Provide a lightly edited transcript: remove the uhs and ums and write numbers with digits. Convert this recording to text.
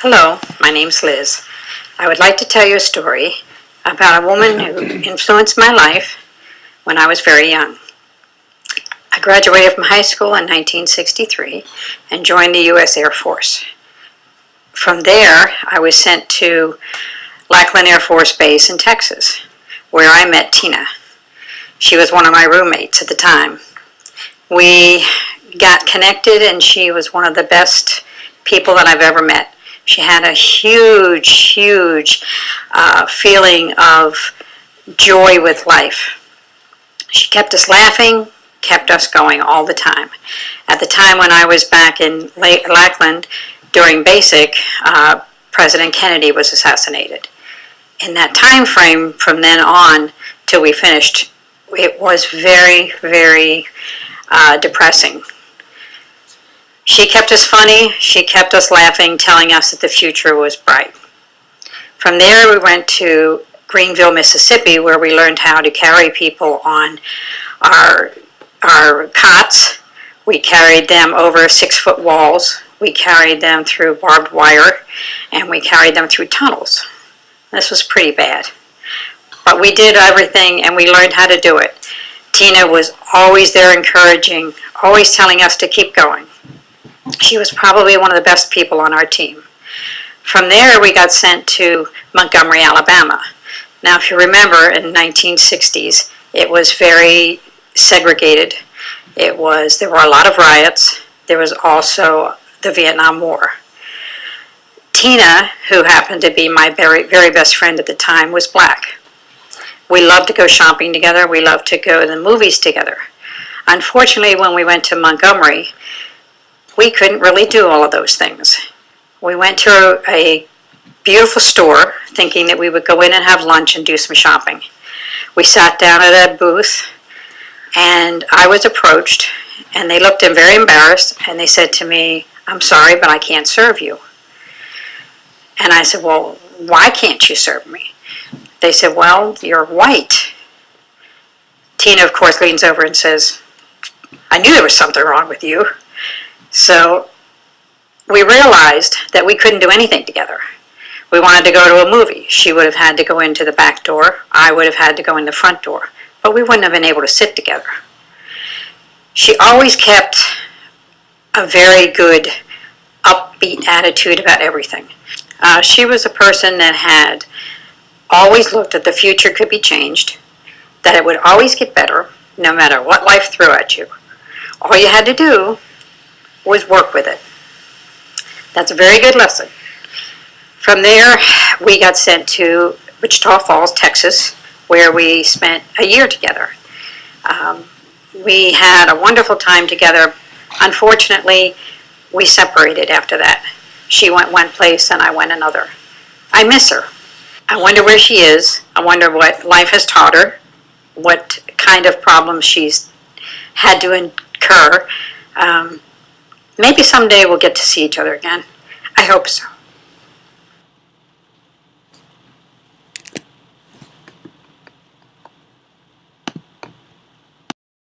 Hello, my name's Liz. I would like to tell you a story about a woman who influenced my life when I was very young. I graduated from high school in 1963 and joined the U.S. Air Force. From there, I was sent to Lackland Air Force Base in Texas, where I met Tina. She was one of my roommates at the time. We got connected, and she was one of the best people that I've ever met. She had a huge feeling of joy with life. She kept us laughing, kept us going all the time. At the time when I was back in Lackland during basic, President Kennedy was assassinated. In that time frame from then on till we finished, it was very depressing. She kept us funny, she kept us laughing, telling us that the future was bright. From there we went to Greenville, Mississippi, where we learned how to carry people on our cots. We carried them over 6-foot walls, we carried them through barbed wire, and we carried them through tunnels. This was pretty bad. But we did everything and we learned how to do it. Tina was always there encouraging, always telling us to keep going. She was probably one of the best people on our team. From there, we got sent to Montgomery, Alabama. Now, if you remember, in the 1960s, it was very segregated. There were a lot of riots. There was also the Vietnam War. Tina, who happened to be my very best friend at the time, was black. We loved to go shopping together. We loved to go to the movies together. Unfortunately, when we went to Montgomery, we couldn't really do all of those things. We went to a beautiful store thinking that we would go in and have lunch and do some shopping. We sat down at a booth and I was approached and they looked very embarrassed and they said to me, "I'm sorry, but I can't serve you." And I said, "Well, why can't you serve me?" They said, "Well, you're white." Tina, of course, leans over and says, "I knew there was something wrong with you." So we realized that we couldn't do anything together. We wanted to go to a movie. She would have had to go into the back door. I would have had to go in the front door. But we wouldn't have been able to sit together. She always kept a very good, upbeat attitude about everything. She was a person that had always looked at the future could be changed, that it would always get better, no matter what life threw at you. All you had to do was work with it. That's a very good lesson. From there, we got sent to Wichita Falls, Texas, where we spent a year together. We had a wonderful time together. Unfortunately, we separated after that. She went one place and I went another. I miss her. I wonder where she is. I wonder what life has taught her, what kind of problems she's had to incur. Maybe someday we'll get to see each other again. I hope so.